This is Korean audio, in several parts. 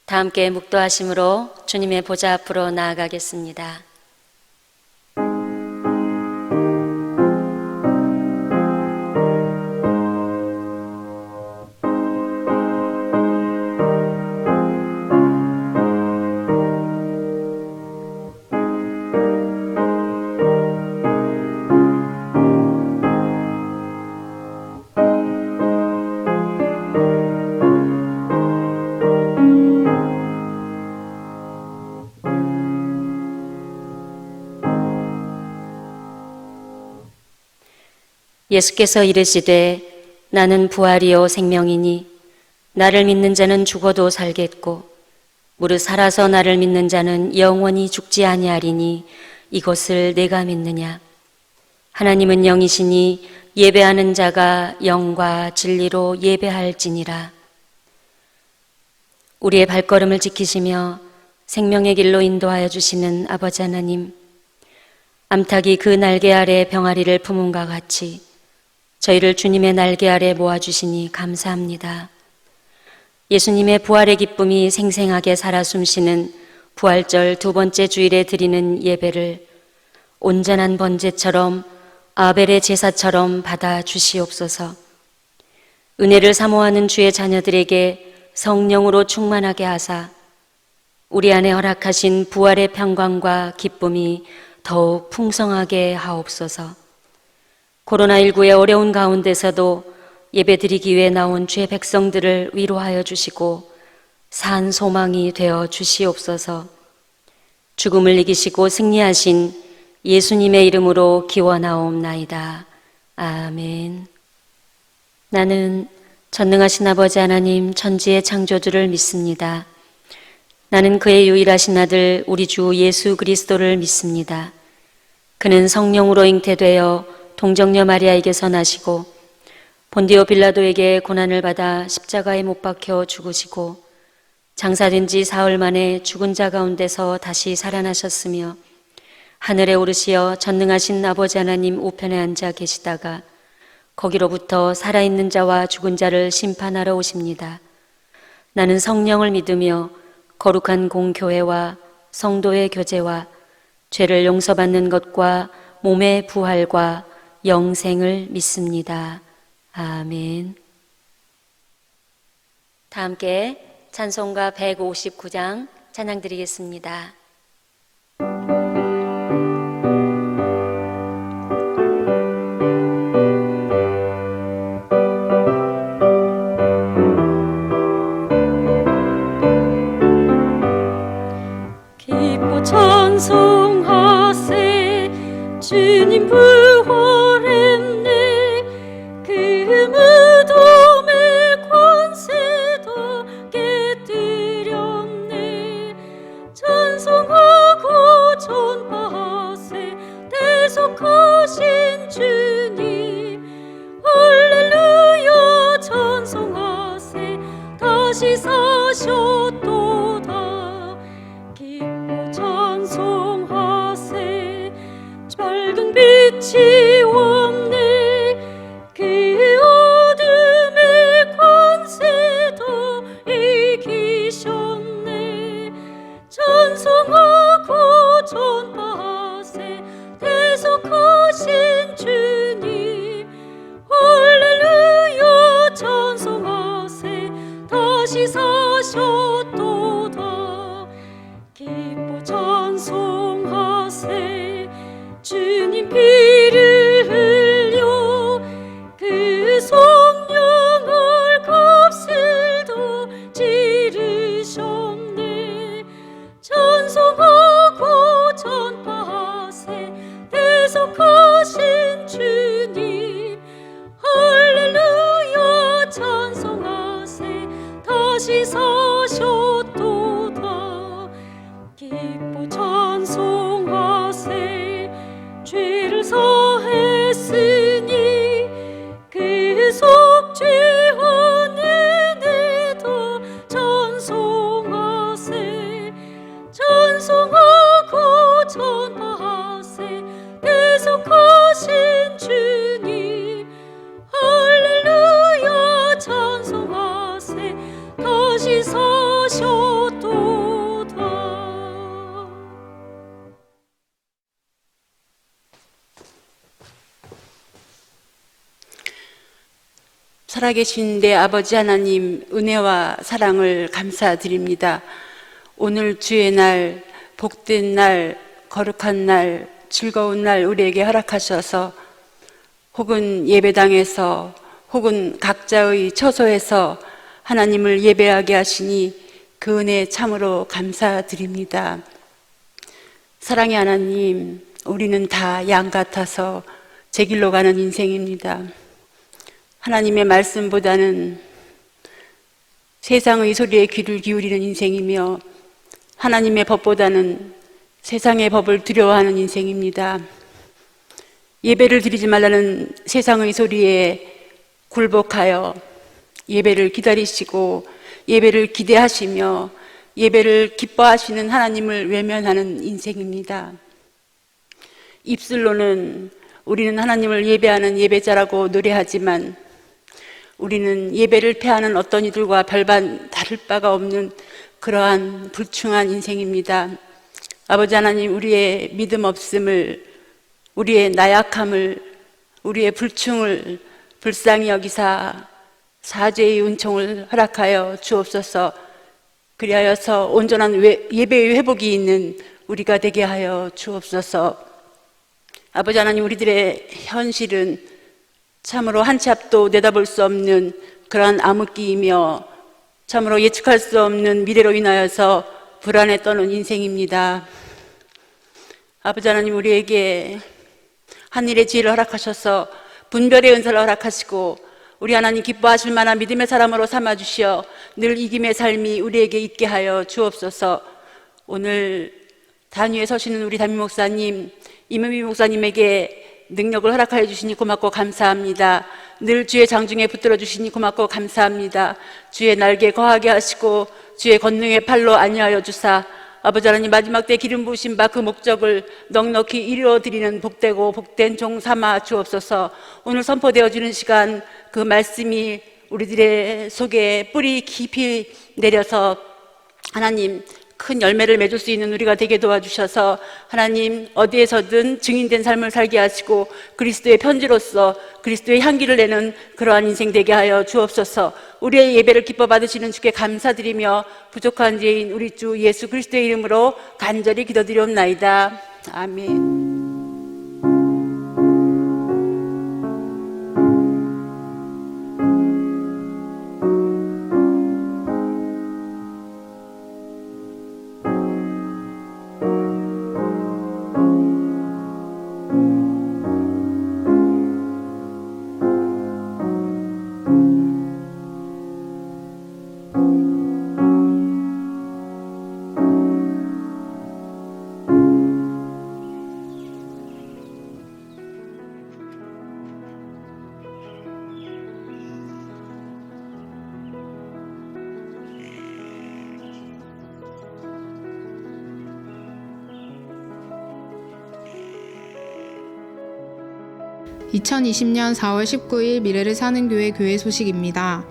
다 함께 묵도하심으로 주님의 보좌 앞으로 나아가겠습니다. 예수께서 이르시되 나는 부활이요 생명이니 나를 믿는 자는 죽어도 살겠고 무릇 살아서 나를 믿는 자는 영원히 죽지 아니하리니 이것을 내가 믿느냐. 하나님은 영이시니 예배하는 자가 영과 진리로 예배할지니라. 우리의 발걸음을 지키시며 생명의 길로 인도하여 주시는 아버지 하나님, 암탉이 그 날개 아래 병아리를 품음과 같이 저희를 주님의 날개 아래 모아주시니 감사합니다. 예수님의 부활의 기쁨이 생생하게 살아 숨쉬는 부활절 두 번째 주일에 드리는 예배를 온전한 번제처럼 아벨의 제사처럼 받아 주시옵소서. 은혜를 사모하는 주의 자녀들에게 성령으로 충만하게 하사 우리 안에 허락하신 부활의 평강과 기쁨이 더욱 풍성하게 하옵소서. 코로나19의 어려운 가운데서도 예배드리기 위해 나온 주의 백성들을 위로하여 주시고 산 소망이 되어 주시옵소서. 죽음을 이기시고 승리하신 예수님의 이름으로 기원하옵나이다. 아멘. 나는 전능하신 아버지 하나님 천지의 창조주를 믿습니다. 나는 그의 유일하신 아들 우리 주 예수 그리스도를 믿습니다. 그는 성령으로 잉태되어 동정녀 마리아에게서 나시고 본디오 빌라도에게 고난을 받아 십자가에 못 박혀 죽으시고 장사된 지 사흘 만에 죽은 자 가운데서 다시 살아나셨으며 하늘에 오르시어 전능하신 아버지 하나님 우편에 앉아 계시다가 거기로부터 살아있는 자와 죽은 자를 심판하러 오십니다. 나는 성령을 믿으며 거룩한 공교회와 성도의 교제와 죄를 용서받는 것과 몸의 부활과 영생을 믿습니다. 아멘. 다 함께 찬송가 159장 찬양 드리겠습니다. 기뻐 찬송하세 주님 부활했네. 그 무덤의 권세도 깨뜨렸네. 찬송하고 전파하세 대속하신 주님. 할렐루야 찬송하세 다시 사셨도다. 기뻐 찬송하세 밝은 빛이 없네. 그 어둠의 권세도 이기셨네. 찬송하고 전파하세 대속하신 주님. 할렐루야 찬송하세 다시 사셨도다. 기뻐 찬송하세 주님 피를 흘려 그 성령을 값을 더 지르셨네. 찬송하고 전파하세 대속하신 주님. 할렐루야 찬송하세 다시 사셨도다. 기뻐 찬송하세 죄를 사했으니 그 속죄한 은혜도 찬송하세. 찬송하고 전파하세 대속하신 주님. 할렐루야 찬송하세 다시 사셨도다. 살아계신 내 아버지 하나님 은혜와 사랑을 감사드립니다. 오늘 주의 날, 복된 날, 거룩한 날, 즐거운 날 우리에게 허락하셔서 혹은 예배당에서 혹은 각자의 처소에서 하나님을 예배하게 하시니 그 은혜 참으로 감사드립니다. 사랑의 하나님, 우리는 다 양 같아서 제 길로 가는 인생입니다. 하나님의 말씀보다는 세상의 소리에 귀를 기울이는 인생이며 하나님의 법보다는 세상의 법을 두려워하는 인생입니다. 예배를 드리지 말라는 세상의 소리에 굴복하여 예배를 기다리시고 예배를 기대하시며 예배를 기뻐하시는 하나님을 외면하는 인생입니다. 입술로는 우리는 하나님을 예배하는 예배자라고 노래하지만 우리는 예배를 패하는 어떤 이들과 별반 다를 바가 없는 그러한 불충한 인생입니다. 아버지 하나님, 우리의 믿음 없음을, 우리의 나약함을, 우리의 불충을 불쌍히 여기사 사죄의 은총을 허락하여 주옵소서. 그리하여서 온전한 예배의 회복이 있는 우리가 되게 하여 주옵소서. 아버지 하나님, 우리들의 현실은 참으로 한 치 앞도 내다볼 수 없는 그러한 암흑기이며 참으로 예측할 수 없는 미래로 인하여서 불안에 떠는 인생입니다. 아버지 하나님, 우리에게 하늘의 지혜를 허락하셔서 분별의 은사를 허락하시고 우리 하나님 기뻐하실 만한 믿음의 사람으로 삼아주시어 늘 이김의 삶이 우리에게 있게 하여 주옵소서. 오늘 단위에 서시는 우리 담임 목사님, 이문미 목사님에게 능력을 허락하여 주시니 고맙고 감사합니다. 늘 주의 장중에 붙들어 주시니 고맙고 감사합니다. 주의 날개 거하게 하시고 주의 권능의 팔로 안위하여 주사 아버지 하나님, 마지막 때 기름 부으신 바 그 목적을 넉넉히 이루어드리는 복되고 복된 종 삼아 주옵소서. 오늘 선포되어지는 시간 그 말씀이 우리들의 속에 뿌리 깊이 내려서 하나님 큰 열매를 맺을 수 있는 우리가 되게 도와주셔서 하나님 어디에서든 증인된 삶을 살게 하시고 그리스도의 편지로서 그리스도의 향기를 내는 그러한 인생 되게 하여 주옵소서. 우리의 예배를 기뻐 받으시는 주께 감사드리며 부족한 죄인 우리 주 예수 그리스도의 이름으로 간절히 기도드리옵나이다. 아멘. 2020년 4월 19일 미래를 사는 교회 소식입니다.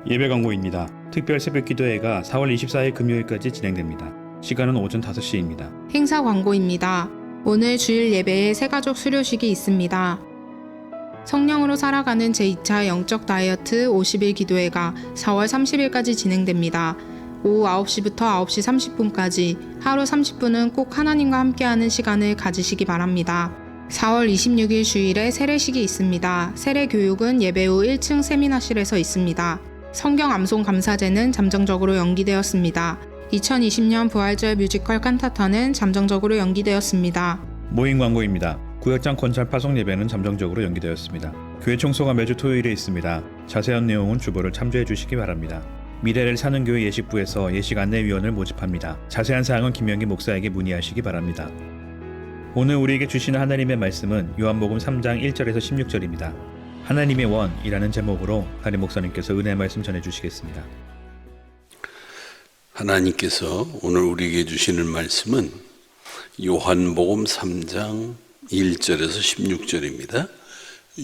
예배 광고입니다. 특별 새벽 기도회가 4월 24일 금요일까지 진행됩니다. 시간은 오전 5시입니다. 행사 광고입니다. 오늘 주일 예배에 새가족 수료식이 있습니다. 성령으로 살아가는 제2차 영적 다이어트 50일 기도회가 4월 30일까지 진행됩니다. 오후 9시부터 9시 30분까지 하루 30분은 꼭 하나님과 함께하는 시간을 가지시기 바랍니다. 4월 26일 주일에 세례식이 있습니다. 세례 교육은 예배 후 1층 세미나실에서 있습니다. 성경 암송 감사제는 잠정적으로 연기되었습니다. 2020년 부활절 뮤지컬 칸타타는 잠정적으로 연기되었습니다. 모임 광고입니다. 구역장 권찰 파송 예배는 잠정적으로 연기되었습니다. 교회 청소가 매주 토요일에 있습니다. 자세한 내용은 주보를 참조해 주시기 바랍니다. 미래를 사는 교회 예식부에서 예식 안내위원을 모집합니다. 자세한 사항은 김영기 목사에게 문의하시기 바랍니다. 오늘 우리에게 주시는 하나님의 말씀은 요한복음 3장 1절에서 16절입니다. 하나님의 원이라는 제목으로 담임 목사님께서 은혜의 말씀 전해주시겠습니다. 하나님께서 오늘 우리에게 주시는 말씀은 요한복음 3장 1절에서 16절입니다.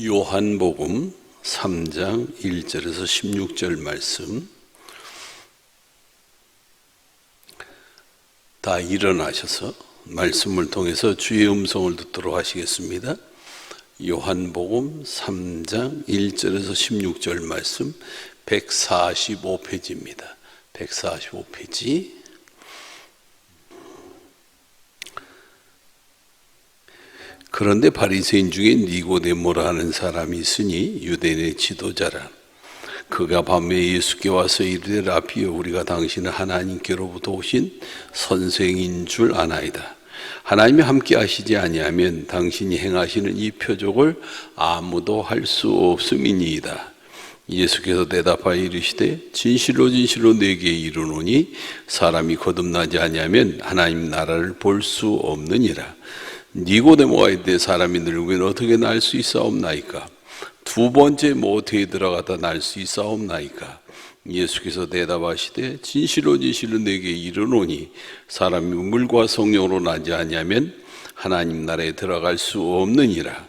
요한복음 3장 1절에서 16절 말씀. 다 일어나셔서 말씀을 통해서 주의 음성을 듣도록 하시겠습니다. 요한복음 3장 1절에서 16절 말씀 145페이지입니다. 145페이지. 그런데 바리새인 중에 니고데모라 하는 사람이 있으니 유대인의 지도자라. 그가 밤에 예수께 와서 이르되 라피여, 우리가 당신은 하나님께로부터 오신 선생인 줄 아나이다. 하나님이 함께 하시지 아니하면 당신이 행하시는 이 표적을 아무도 할 수 없음이니이다. 예수께서 대답하여 이르시되 진실로 진실로 내게 이르노니 사람이 거듭나지 아니하면 하나님 나라를 볼 수 없느니라. 니고데모가 이르되 사람이 늙으면 어떻게 날 수 있사옵나이까? 두 번째 모태에 들어가다 날 수 있사옵나이까? 예수께서 대답하시되 진실로 진실로 내게 이르노니 사람이 물과 성령으로 나지 아니하면 하나님 나라에 들어갈 수 없느니라.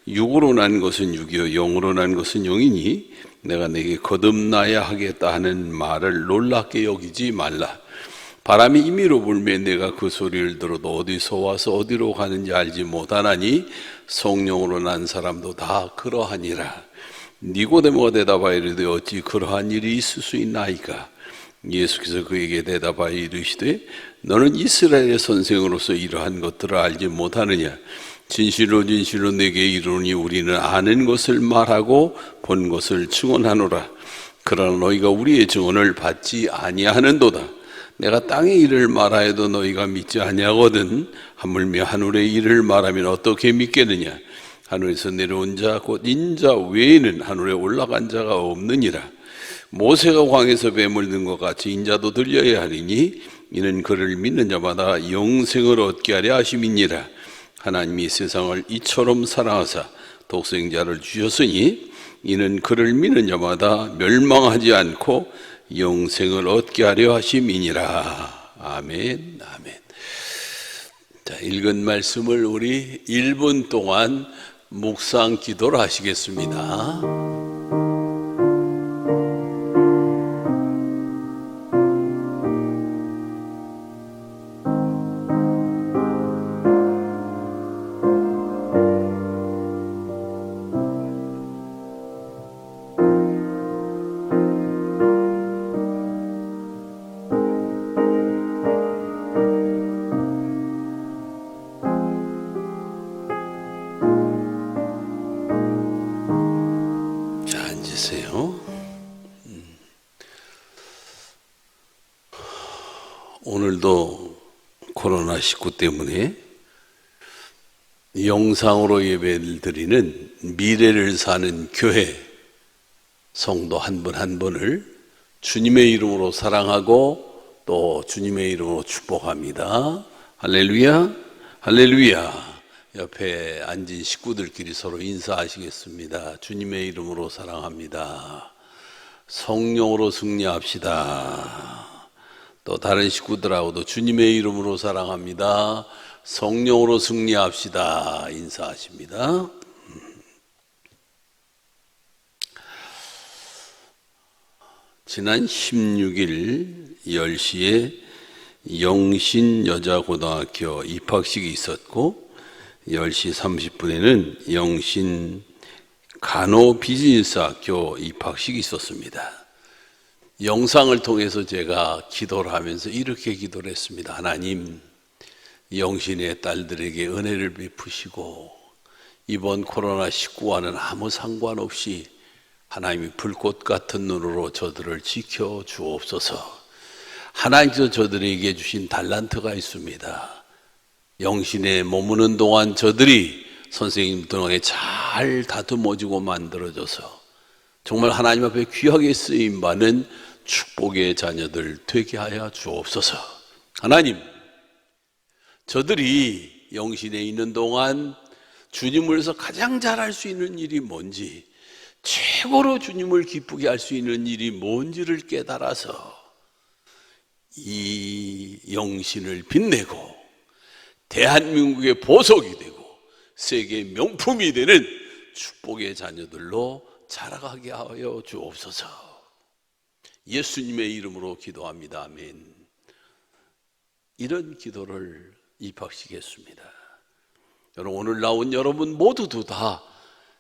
육으로 난 것은 육이요 영으로 난 것은 영이니 내가 내게 거듭나야 하겠다 하는 말을 놀랍게 여기지 말라. 바람이 임의로 불매 내가 그 소리를 들어도 어디서 와서 어디로 가는지 알지 못하나니 성령으로 난 사람도 다 그러하니라. 니고데모가 대답하여 이르되 어찌 그러한 일이 있을 수 있나이까? 예수께서 그에게 대답하여 이르시되 너는 이스라엘의 선생으로서 이러한 것들을 알지 못하느냐? 진실로 진실로 내게 이르노니 우리는 아는 것을 말하고 본 것을 증언하노라. 그러나 너희가 우리의 증언을 받지 아니하는도다. 내가 땅의 일을 말하여도 너희가 믿지 아니하거든. 하물며 하늘의 일을 말하면 어떻게 믿겠느냐? 하늘에서 내려온 자 곧 인자 외에는 하늘에 올라간 자가 없느니라. 모세가 광에서 뱀을 든 것 같이 인자도 들려야 하리니 이는 그를 믿는 자마다 영생을 얻게 하려 하심이니라. 하나님이 세상을 이처럼 사랑하사 독생자를 주셨으니 이는 그를 믿는 자마다 멸망하지 않고 영생을 얻게 하려 하심이니라. 아멘, 아멘. 자, 읽은 말씀을 우리 1분 동안 묵상 기도를 하시겠습니다. 오늘도 코로나19 때문에 영상으로 예배를 드리는 미래를 사는 교회 성도 한 분 한 분을 주님의 이름으로 사랑하고 또 주님의 이름으로 축복합니다. 할렐루야, 할렐루야. 옆에 앉은 식구들끼리 서로 인사하시겠습니다. 주님의 이름으로 사랑합니다. 성령으로 승리합시다. 또 다른 식구들하고도 주님의 이름으로 사랑합니다. 성령으로 승리합시다. 인사하십니다. 지난 16일 10시에 영신여자고등학교 입학식이 있었고 10시 30분에는 영신 간호비즈니스학교 입학식이 있었습니다. 영상을 통해서 제가 기도를 하면서 이렇게 기도를 했습니다. 하나님, 영신의 딸들에게 은혜를 베푸시고 이번 코로나19와는 아무 상관없이 하나님이 불꽃 같은 눈으로 저들을 지켜 주옵소서. 하나님께서 저들에게 주신 달란트가 있습니다. 영신에 머무는 동안 저들이 선생님 등에 잘 다듬어지고 만들어져서 정말 하나님 앞에 귀하게 쓰임받는 축복의 자녀들 되게 하여 주옵소서. 하나님, 저들이 영신에 있는 동안 주님을 위해서 가장 잘할 수 있는 일이 뭔지, 최고로 주님을 기쁘게 할 수 있는 일이 뭔지를 깨달아서 이 영신을 빛내고 대한민국의 보석이 되고 세계 명품이 되는 축복의 자녀들로 자라가게 하여 주옵소서. 예수님의 이름으로 기도합니다. 아멘. 이런 기도를 입학시켰습니다. 여러분, 오늘 나온 여러분 모두도 다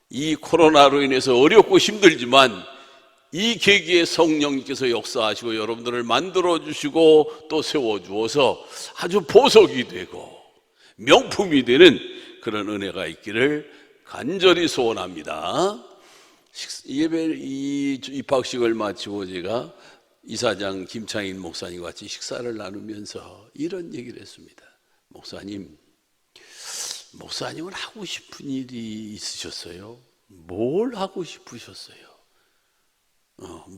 이 코로나로 인해서 어렵고 힘들지만 이 계기에 성령님께서 역사하시고 여러분들을 만들어주시고 또 세워주어서 아주 보석이 되고 명품이 되는 그런 은혜가 있기를 간절히 소원합니다. 예배 입학식을 마치고 제가 이사장 김창인 목사님과 같이 식사를 나누면서 이런 얘기를 했습니다. 목사님은 하고 싶은 일이 있으셨어요? 뭘 하고 싶으셨어요?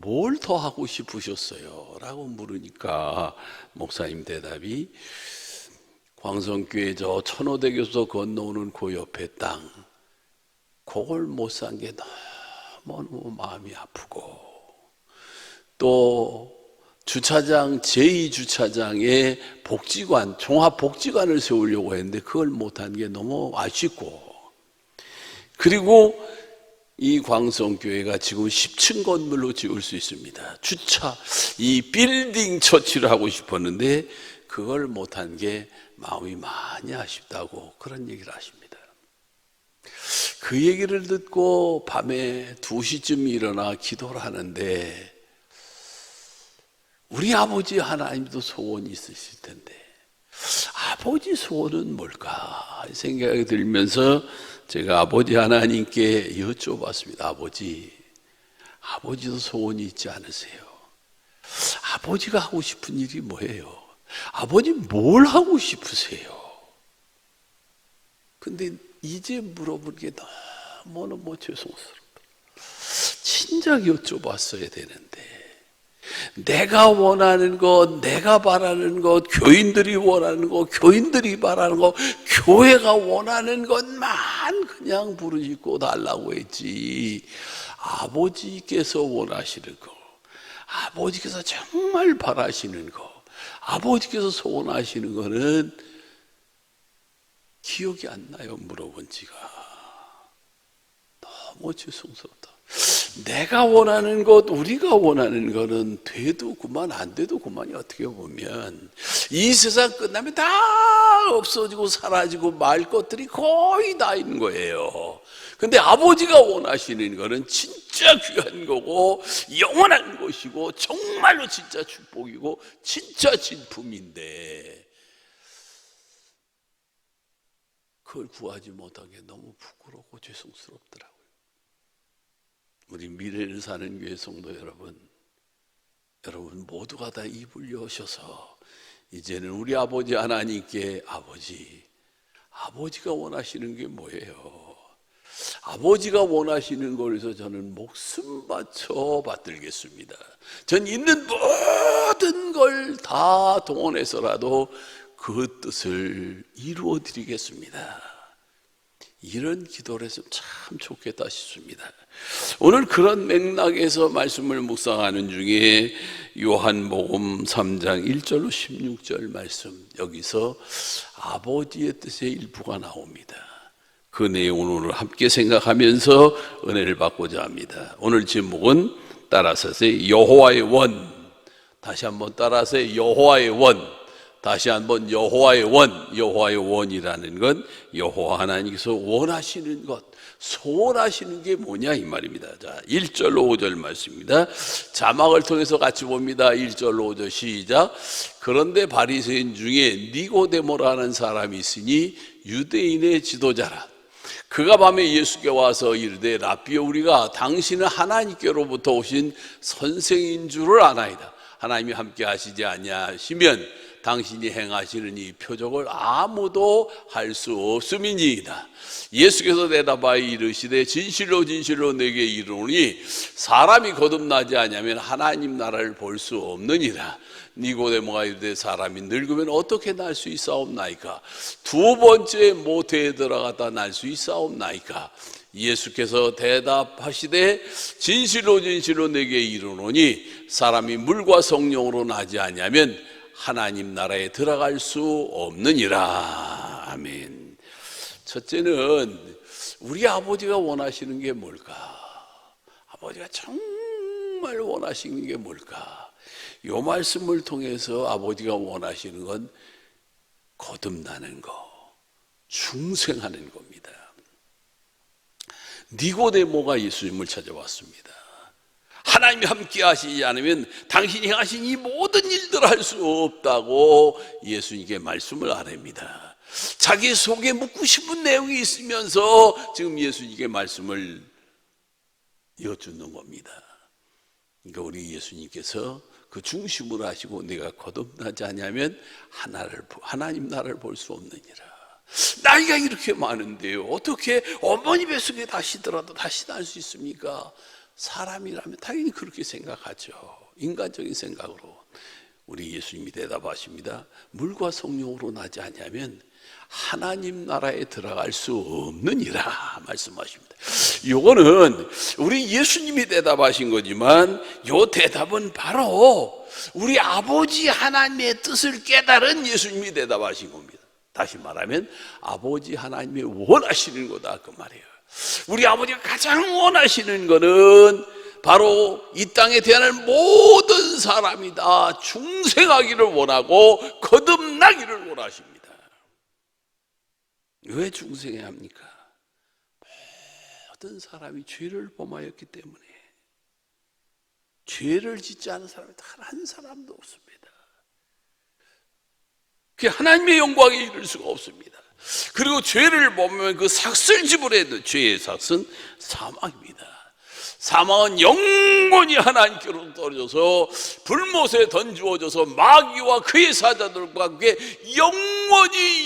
뭘 더 하고 싶으셨어요? 라고 물으니까 목사님 대답이 광성교회 저 천호대교에서 건너오는 그 옆에 땅 그걸 못 산 게 너무 마음이 아프고 또 주차장 제2주차장에 복지관 종합복지관을 세우려고 했는데 그걸 못한 게 너무 아쉽고 그리고 이 광성교회가 지금 10층 건물로 지을 수 있습니다. 이 빌딩 처치를 하고 싶었는데 그걸 못한 게 마음이 많이 아쉽다고 그런 얘기를 하십니다. 그 얘기를 듣고 밤에 2시쯤 일어나 기도를 하는데 우리 아버지 하나님도 소원이 있으실 텐데 아버지 소원은 뭘까 생각이 들면서 제가 아버지 하나님께 여쭤봤습니다. 아버지도 소원이 있지 않으세요? 아버지가 하고 싶은 일이 뭐예요? 아버지 뭘 하고 싶으세요? 근데 이제 물어보는 게 너무 죄송스럽다. 진작 여쭤봤어야 되는데 내가 원하는 것, 내가 바라는 것, 교인들이 원하는 것, 교인들이 바라는 것, 교회가 원하는 것만 그냥 부르짖고 달라고 했지 아버지께서 원하시는 것, 아버지께서 정말 바라시는 것, 아버지께서 소원하시는 거는 기억이 안 나요. 물어본 지가 너무 죄송스럽다. 내가 원하는 것, 우리가 원하는 것은 돼도 그만 안 돼도 그만이 어떻게 보면 이 세상 끝나면 다 없어지고 사라지고 말 것들이 거의 다 있는 거예요. 근데 아버지가 원하시는 거는 진짜 귀한 거고 영원한 것이고 정말로 진짜 축복이고 진짜 진품인데 그걸 구하지 못한 게 너무 부끄럽고 죄송스럽더라고요. 우리 미래를 사는 교회 성도 여러분 모두가 다 입을 여셔서 이제는 우리 아버지 하나님께 아버지가 원하시는 게 뭐예요? 아버지가 원하시는 거에서 저는 목숨 바쳐 받들겠습니다. 전 있는 모든 걸 다 동원해서라도 그 뜻을 이루어 드리겠습니다. 이런 기도를 했으면 참 좋겠다 싶습니다. 오늘 그런 맥락에서 말씀을 묵상하는 중에 요한복음 3장 1절로 16절 말씀, 여기서 아버지의 뜻의 일부가 나옵니다. 그 내용을 오늘 함께 생각하면서 은혜를 받고자 합니다. 오늘 제목은 따라서 여호와의 원. 다시 한번 따라서 여호와의 원. 다시 한번 여호와의 원. 여호와의 원이라는 건 여호와 하나님께서 원하시는 것, 소원하시는 게 뭐냐 이 말입니다. 자, 1절로 5절 말씀입니다. 자막을 통해서 같이 봅니다. 1절로 5절 시작. 그런데 바리새인 중에 니고데모라는 사람이 있으니 유대인의 지도자라. 그가 밤에 예수께 와서 이르되 라삐여, 우리가 당신은 하나님께로부터 오신 선생인 줄을 아나이다. 하나님이 함께 하시지 아니하시면 당신이 행하시는 이 표적을 아무도 할 수 없음이니이다. 예수께서 대답하여 이르시되 진실로 진실로 내게 이르노니 사람이 거듭나지 아니하면 하나님 나라를 볼 수 없느니라. 니고데모가 이르되 사람이 늙으면 어떻게 날 수 있사옵나이까? 두 번째 모태에 들어갔다 날 수 있사옵나이까? 예수께서 대답하시되 진실로 진실로 내게 이르노니 사람이 물과 성령으로 나지 아니하면 하나님 나라에 들어갈 수 없느니라. 아멘. 첫째는 우리 아버지가 원하시는 게 뭘까? 아버지가 정말 원하시는 게 뭘까? 이 말씀을 통해서 아버지가 원하시는 건 거듭나는 거, 중생하는 겁니다. 니고데모가 예수님을 찾아왔습니다. 하나님이 함께 하시지 않으면 당신이 하신 이 모든 일들을 할 수 없다고 예수님께 말씀을 아냅니다. 자기 속에 묻고 싶은 내용이 있으면서 지금 예수님께 말씀을 여쭙는 겁니다. 그러니까 우리 예수님께서 그 중심으로 하시고 내가 거듭나지 않으면 하나님 나라를 볼 수 없느니라. 나이가 이렇게 많은데요, 어떻게 어머니 뱃속에 다시더라도 다시 날 수 있습니까? 사람이라면 당연히 그렇게 생각하죠. 인간적인 생각으로. 우리 예수님이 대답하십니다. 물과 성령으로 나지 않으면 하나님 나라에 들어갈 수 없느니라 말씀하십니다. 요거는 우리 예수님이 대답하신 거지만 요 대답은 바로 우리 아버지 하나님의 뜻을 깨달은 예수님이 대답하신 겁니다. 다시 말하면 아버지 하나님이 원하시는 거다 그 말이에요. 우리 아버지가 가장 원하시는 거는 바로 이 땅에 태어날 모든 사람이 다 중생하기를 원하고 거듭나기를 원하십니다. 왜 중생해야 합니까? 모든 사람이 죄를 범하였기 때문에. 죄를 짓지 않은 사람이 단 한 사람도 없습니다. 그 하나님의 영광에 이를 수가 없습니다. 그리고 죄를 범하면 그 삭슬 지불해야 돼. 죄의 삭은 사망입니다. 사망은 영원히 하나님께로 떨어져서 불못에 던지워져서 마귀와 그의 사자들과 함께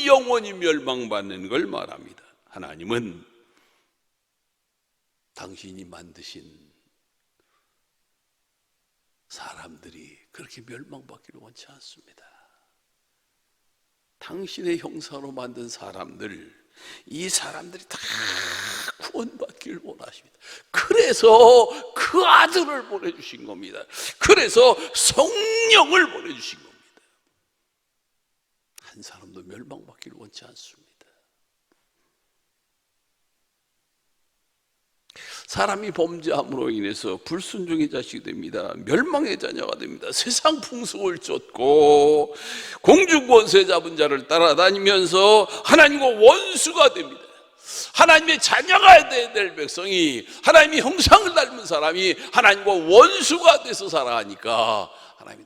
영원히 멸망받는 걸 말합니다. 하나님은 당신이 만드신 사람들이 그렇게 멸망받기를 원치 않습니다. 당신의 형상으로 만든 사람들, 이 사람들이 다 구원받기를 원하십니다. 그래서 그 아들을 보내주신 겁니다. 그래서 성령을 보내주신 겁니다. 한 사람도 멸망받기를 원치 않습니다. 사람이 범죄함으로 인해서 불순종의 자식이 됩니다. 멸망의 자녀가 됩니다. 세상 풍속을 쫓고 공주권세 잡은 자를 따라다니면서 하나님과 원수가 됩니다. 하나님의 자녀가 돼야 될 백성이, 하나님의 형상을 닮은 사람이 하나님과 원수가 돼서 살아가니까 하나님이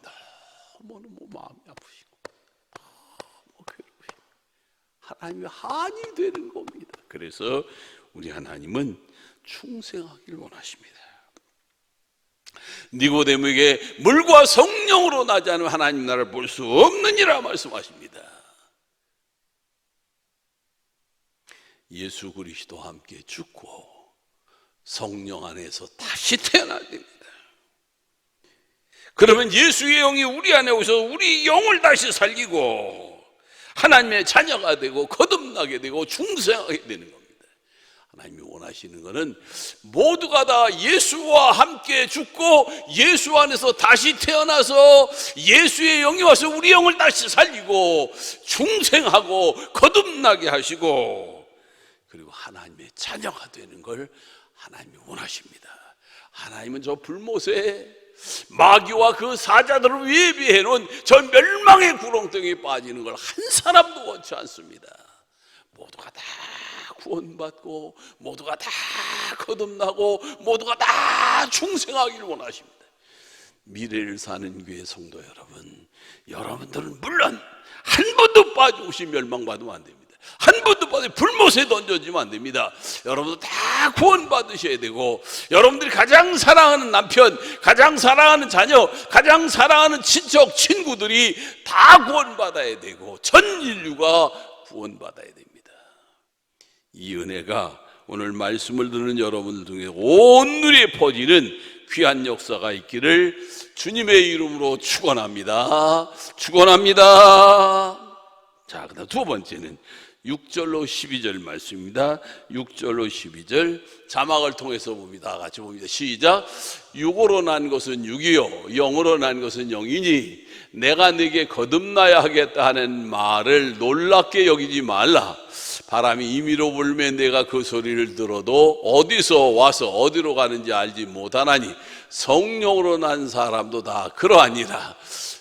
너무너무 마음이 아프시고 너무 괴로우시고 하나님의 한이 되는 겁니다. 그래서 우리 하나님은 충성하기를 원하십니다. 니고데모에게 물과 성령으로 나지 않으면 하나님 나라를 볼 수 없느니라 말씀하십니다. 예수 그리스도와 함께 죽고 성령 안에서 다시 태어나야 됩니다. 그러면 예수의 영이 우리 안에 오셔서 우리 영을 다시 살리고 하나님의 자녀가 되고 거듭나게 되고 중생하게 되는 겁니다. 하나님이 원하시는 것은 모두가 다 예수와 함께 죽고 예수 안에서 다시 태어나서 예수의 영이 와서 우리 영을 다시 살리고 중생하고 거듭나게 하시고 그리고 하나님의 자녀가 되는 걸 하나님이 원하십니다. 하나님은 저 불못에 마귀와 그 사자들을 예비해 놓은 저 멸망의 구렁텅이에 빠지는 걸 한 사람도 원치 않습니다. 모두가 다 구원받고 모두가 다 거듭나고 모두가 다 중생하기를 원하십니다. 미래를 사는 교회 성도 여러분, 여러분들은 물론 한 번도 빠짐없이 멸망받으면 안 됩니다. 한 번도 빠져 불못에 던져지면 안 됩니다. 여러분들 다 구원받으셔야 되고 여러분들이 가장 사랑하는 남편, 가장 사랑하는 자녀, 가장 사랑하는 친척, 친구들이 다 구원받아야 되고 전 인류가 구원받아야 됩니다. 이 은혜가 오늘 말씀을 듣는 여러분들 중에 온 눈에 퍼지는 귀한 역사가 있기를 주님의 이름으로 축원합니다. 축원합니다. 자, 그다음 두 번째는 6절로 12절 말씀입니다. 6절로 12절 자막을 통해서 봅니다. 다 같이 봅니다. 시작. 육으로 난 것은 육이요 영으로 난 것은 영이니 내가 네게 거듭나야 하겠다 하는 말을 놀랍게 여기지 말라. 바람이 임의로 불면 내가 그 소리를 들어도 어디서 와서 어디로 가는지 알지 못하나니 성령으로 난 사람도 다 그러하니라.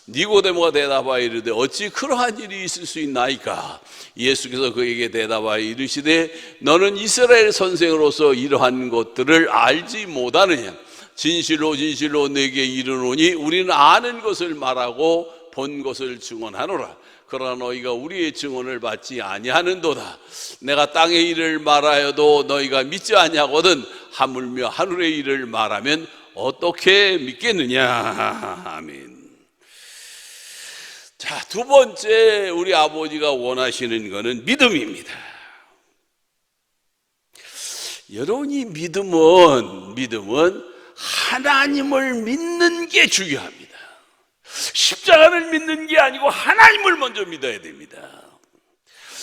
니고데모가 대답하여 이르되 어찌 그러한 일이 있을 수 있나이까? 예수께서 그에게 대답하여 이르시되 너는 이스라엘 선생으로서 이러한 것들을 알지 못하느냐? 진실로 진실로 내게 이르노니 우리는 아는 것을 말하고 본 것을 증언하노라. 그러나 너희가 우리의 증언을 받지 아니하는도다. 내가 땅의 일을 말하여도 너희가 믿지 아니하거든 하물며 하늘의 일을 말하면 어떻게 믿겠느냐. 아멘. 자, 두 번째 우리 아버지가 원하시는 것은 믿음입니다. 여러분이 믿음은 하나님을 믿는 게 중요합니다. 십자가를 믿는 게 아니고 하나님을 먼저 믿어야 됩니다.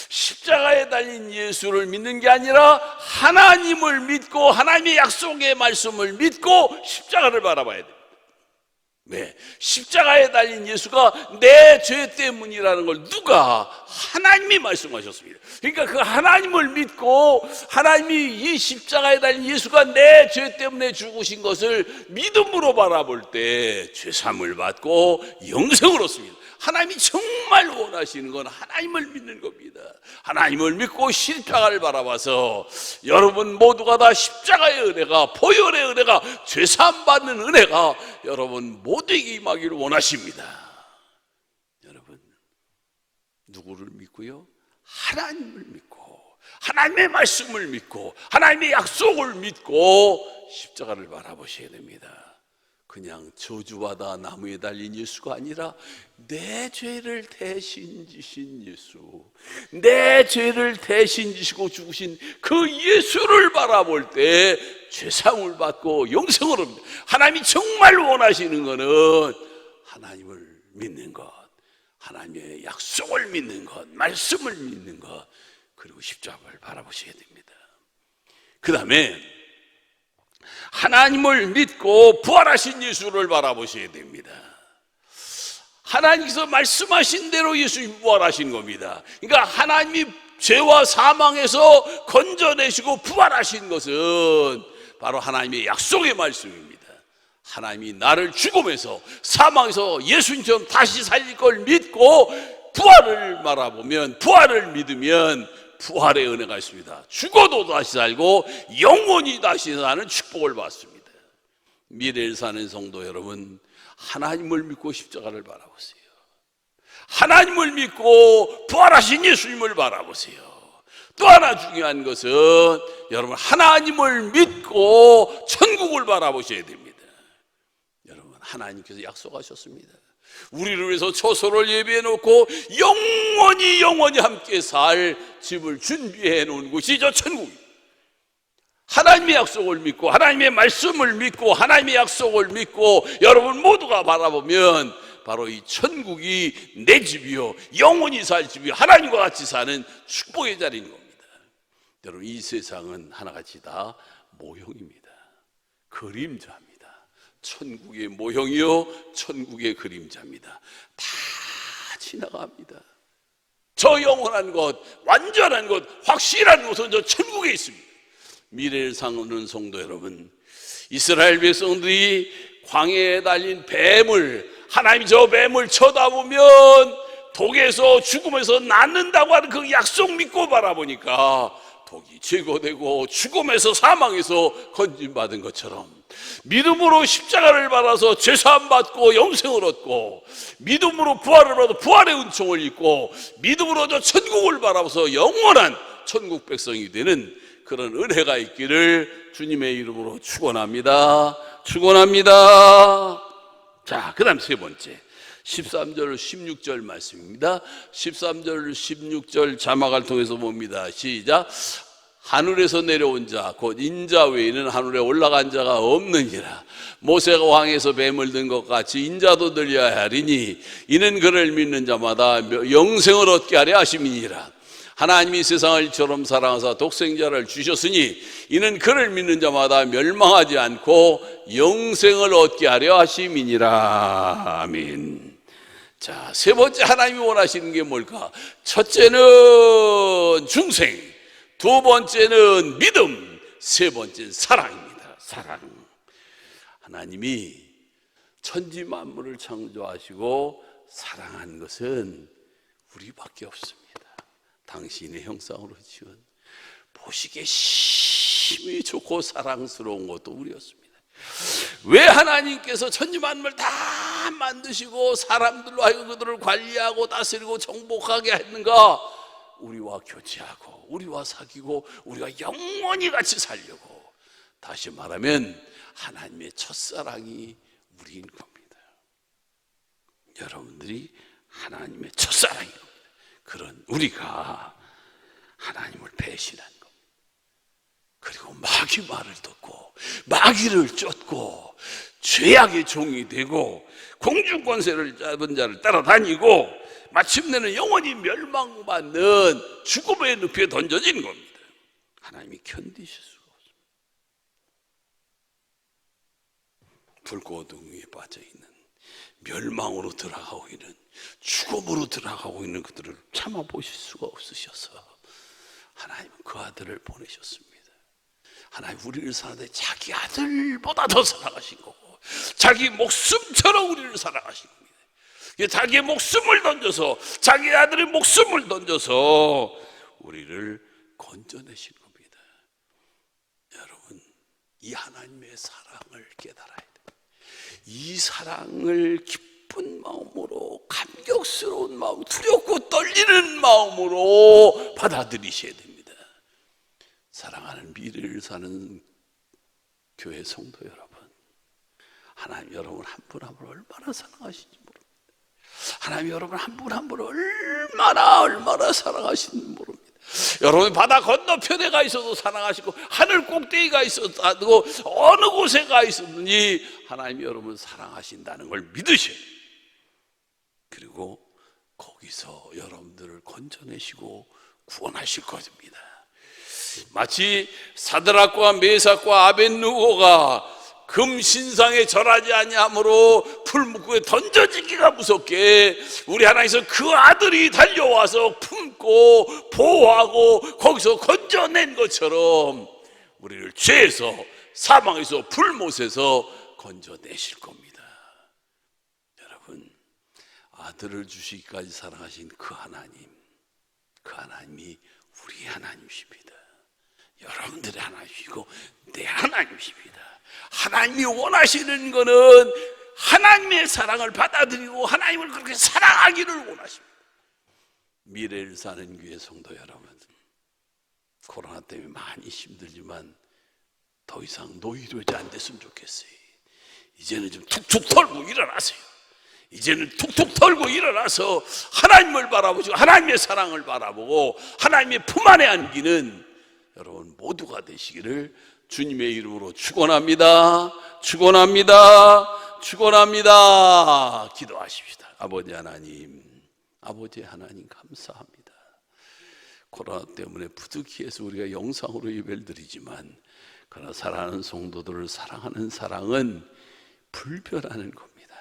십자가에 달린 예수를 믿는 게 아니라 하나님을 믿고 하나님의 약속의 말씀을 믿고 십자가를 바라봐야 됩니다. 네, 십자가에 달린 예수가 내 죄 때문이라는 걸 누가? 하나님이 말씀하셨습니다. 그러니까 그 하나님을 믿고 하나님이 이 십자가에 달린 예수가 내 죄 때문에 죽으신 것을 믿음으로 바라볼 때 죄사함을 받고 영생을 얻습니다. 하나님이 정말 원하시는 건 하나님을 믿는 겁니다. 하나님을 믿고 십자가를 바라봐서 여러분 모두가 다 십자가의 은혜가, 보혈의 은혜가, 죄사함 받는 은혜가 여러분 모두에게 임하기를 원하십니다. 여러분 누구를 믿고요? 하나님을 믿고 하나님의 말씀을 믿고 하나님의 약속을 믿고 십자가를 바라보셔야 됩니다. 그냥 저주받아 나무에 달린 예수가 아니라 내 죄를 대신 지신 예수, 내 죄를 대신 지시고 죽으신 그 예수를 바라볼 때 죄사함을 받고 영생을 얻습니다. 하나님이 정말 원하시는 것은 하나님을 믿는 것, 하나님의 약속을 믿는 것, 말씀을 믿는 것, 그리고 십자가를 바라보셔야 됩니다. 그 다음에 하나님을 믿고 부활하신 예수를 바라보셔야 됩니다. 하나님께서 말씀하신 대로 예수님이 부활하신 겁니다. 그러니까 하나님이 죄와 사망에서 건져내시고 부활하신 것은 바로 하나님의 약속의 말씀입니다. 하나님이 나를 죽음에서 사망에서 예수님처럼 다시 살릴 걸 믿고 부활을 바라보면, 부활을 믿으면 부활의 은혜가 있습니다. 죽어도 다시 살고 영원히 다시 사는 축복을 받습니다. 미래를 사는 성도 여러분, 하나님을 믿고 십자가를 바라보세요. 하나님을 믿고 부활하신 예수님을 바라보세요. 또 하나 중요한 것은 여러분 하나님을 믿고 천국을 바라보셔야 됩니다. 여러분 하나님께서 약속하셨습니다. 우리를 위해서 처소를 예비해 놓고 영원히 함께 살 집을 준비해 놓은 곳이 저 천국입니다. 하나님의 약속을 믿고 하나님의 말씀을 믿고 하나님의 약속을 믿고 여러분 모두가 바라보면 바로 이 천국이 내 집이요 영원히 살 집이요 하나님과 같이 사는 축복의 자리인 겁니다. 여러분 이 세상은 하나같이 다 모형입니다. 그림자입니다. 천국의 모형이요 천국의 그림자입니다. 다 지나갑니다. 저 영원한 것, 완전한 것, 확실한 것은 저 천국에 있습니다. 미래를 사는 성도 여러분, 이스라엘 백성들이 광야에 달린 뱀을, 하나님이 저 뱀을 쳐다보면 독에서 죽음에서 낫는다고 하는 그 약속 믿고 바라보니까 독이 제거되고 죽음에서 사망에서 건진받은 것처럼 믿음으로 십자가를 받아서 죄사함 받고 영생을 얻고 믿음으로 부활을 받아 부활의 은총을 입고 믿음으로 저 천국을 바라봐서 영원한 천국 백성이 되는 그런 은혜가 있기를 주님의 이름으로 축원합니다. 축원합니다. 자, 그 다음 세 번째 13절 16절 말씀입니다. 13절 16절 자막을 통해서 봅니다. 시작. 하늘에서 내려온 자 곧 인자 외에는 하늘에 올라간 자가 없느니라. 모세가 왕에서 뱀을 든 것 같이 인자도 들려야 하리니 이는 그를 믿는 자마다 영생을 얻게 하려 하심이니라. 하나님이 세상을 이처럼 사랑하사 독생자를 주셨으니 이는 그를 믿는 자마다 멸망하지 않고 영생을 얻게 하려 하심이니라. 아멘. 자, 세 번째 하나님이 원하시는 게 뭘까? 첫째는 중생, 두 번째는 믿음, 세 번째는 사랑입니다. 사랑. 하나님이 천지 만물을 창조하시고 사랑한 것은 우리밖에 없습니다. 당신의 형상으로 지은 보시기에 심히 좋고 사랑스러운 것도 우리였습니다. 왜 하나님께서 천지만물 다 만드시고 사람들로 하여금 그들을 관리하고 다스리고 정복하게 했는가? 우리와 교제하고 우리와 사귀고 우리가 영원히 같이 살려고. 다시 말하면 하나님의 첫사랑이 우리인 겁니다. 여러분들이 하나님의 첫사랑인 겁니다. 그런 우리가 하나님을 배신한 겁니다. 그리고 마귀 말을 듣고 마귀를 쫓고 죄악의 종이 되고 공중권세를 잡은 자를 따라다니고 마침내는 영원히 멸망받는 죽음의 늪에 던져진 겁니다. 하나님이 견디실 수가 없습니다. 불꽃 위에 빠져있는 멸망으로 들어가고 있는 죽음으로 들어가고 있는 그들을 참아보실 수가 없으셔서 하나님은 그 아들을 보내셨습니다. 하나님 우리를 사랑하되 자기 아들보다 더 사랑하신 거고 자기 목숨처럼 우리를 사랑하신 겁니다. 자기의 목숨을 던져서 자기 아들의 목숨을 던져서 우리를 건져내신 겁니다. 여러분 이 하나님의 사랑을 깨달아야 됩니다. 이 사랑을 기쁜 마음으로 감격스러운 마음 두렵고 떨리는 마음으로 받아들이셔야 됩니다. 사랑하는 미래를 사는 교회 성도 여러분, 하나님 여러분 한 분 한 분 얼마나 사랑하시는지 모릅니다. 하나님 여러분 한 분 한 분 얼마나 사랑하시는지 모릅니다. 여러분 바다 건너편에 가 있어도 사랑하시고 하늘 꼭대기가 있어도 어느 곳에 가 있었느니 하나님 여러분 사랑하신다는 걸 믿으셔야 돼요. 그리고 거기서 여러분들을 건져내시고 구원하실 것입니다. 마치 사드락과 메삭과 아벳느고가 금신상에 절하지 아니함으로 풀무구에 던져지기가 무섭게 우리 하나님께서 그 아들이 달려와서 품고 보호하고 거기서 건져낸 것처럼 우리를 죄에서 사망에서 불못에서 건져내실 겁니다. 여러분 아들을 주시기까지 사랑하신 그 하나님이 우리 하나님이십니다. 여러분들의 하나님이시고 내 하나님이십니다. 하나님이 원하시는 것은 하나님의 사랑을 받아들이고 하나님을 그렇게 사랑하기를 원하십니다. 미래를 사는 교회 성도 여러분, 코로나 때문에 많이 힘들지만 더 이상 노이로지 안 됐으면 좋겠어요. 이제는 좀 툭툭 털고 일어나세요. 이제는 툭툭 털고 일어나서 하나님을 바라보시고 하나님의 사랑을 바라보고 하나님의 품 안에 안기는 여러분 모두가 되시기를 주님의 이름으로 축원합니다. 기도하십시다. 아버지 하나님 감사합니다. 코로나 때문에 부득이해서 우리가 영상으로 예배를 드리지만 그러나 사랑하는 성도들을 사랑하는 사랑은 불변하는 겁니다.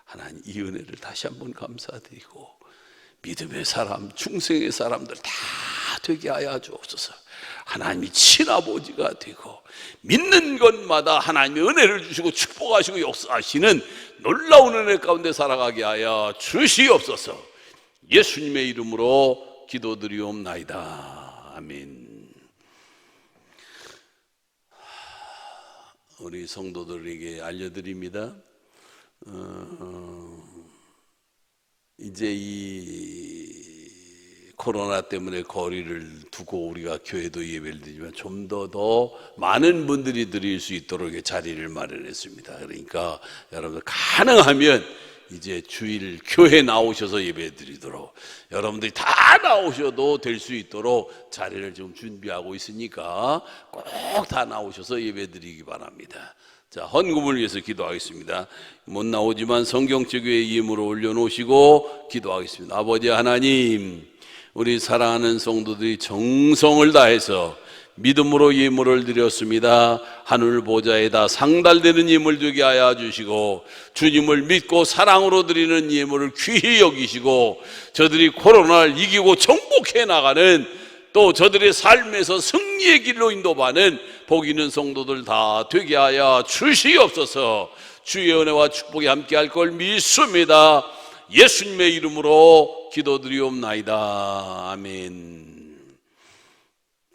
하나님 이 은혜를 다시 한번 감사드리고 믿음의 사람, 중생의 사람들 다 되게 하여 주옵소서. 하나님이 친아버지가 되고 믿는 것마다 하나님의 은혜를 주시고 축복하시고 역사하시는 놀라운 은혜 가운데 살아가게 하여 주시옵소서. 예수님의 이름으로 기도드리옵나이다. 아멘. 우리 성도들에게 알려드립니다. 이제 이 코로나 때문에 거리를 두고 우리가 교회도 예배를 드리지만 좀 더 많은 분들이 드릴 수 있도록 자리를 마련했습니다. 그러니까 여러분들 가능하면 이제 주일 교회 나오셔서 예배 드리도록 여러분들이 다 나오셔도 될 수 있도록 자리를 좀 준비하고 있으니까 꼭 다 나오셔서 예배 드리기 바랍니다. 자, 헌금을 위해서 기도하겠습니다. 못 나오지만 성경책에 예물을 올려놓으시고 기도하겠습니다. 아버지 하나님, 우리 사랑하는 성도들이 정성을 다해서 믿음으로 예물을 드렸습니다. 하늘 보좌에다 상달되는 예물 되게 하여 주시고 주님을 믿고 사랑으로 드리는 예물을 귀히 여기시고 저들이 코로나를 이기고 정복해 나가는 또 저들의 삶에서 승리의 길로 인도받는 복 있는 성도들 다 되게 하여 주시옵소서. 주의 은혜와 축복이 함께할 걸 믿습니다. 예수님의 이름으로 기도드리옵나이다. 아멘.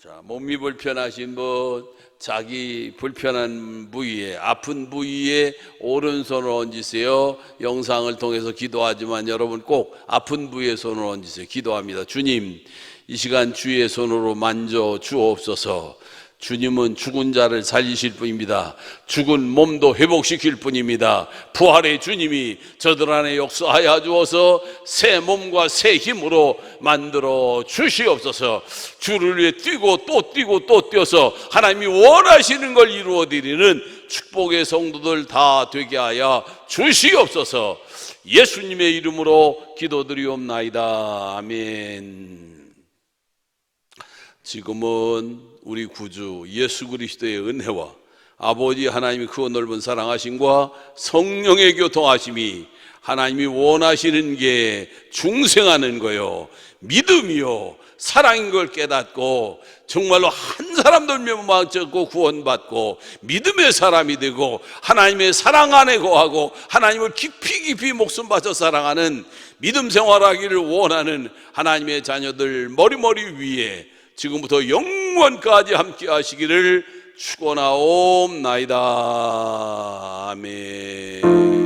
자, 몸이 불편하신 분, 자기 불편한 부위에, 아픈 부위에 오른손을 얹으세요. 영상을 통해서 기도하지만 여러분 꼭 아픈 부위에 손을 얹으세요. 기도합니다. 주님, 이 시간 주의 손으로 만져 주옵소서. 주님은 죽은 자를 살리실 분입니다. 죽은 몸도 회복시킬 분입니다. 부활의 주님이 저들 안에 역사하여 주어서 새 몸과 새 힘으로 만들어 주시옵소서. 주를 위해 뛰고 또 뛰고 또 뛰어서 하나님이 원하시는 걸 이루어 드리는 축복의 성도들 다 되게 하여 주시옵소서. 예수님의 이름으로 기도드리옵나이다. 아멘. 지금은 우리 구주 예수 그리스도의 은혜와 아버지 하나님의 그 넓은 사랑하심과 성령의 교통하심이 하나님이 원하시는 게 중생하는 거요, 믿음이요, 사랑인 걸 깨닫고 정말로 한 사람도 멸망받고 구원받고 믿음의 사람이 되고 하나님의 사랑 안에 거하고 하나님을 깊이 깊이 목숨 바쳐 사랑하는 믿음 생활하기를 원하는 하나님의 자녀들 머리머리 위에 지금부터 영원까지 함께 하시기를 축원하옵나이다. 아멘.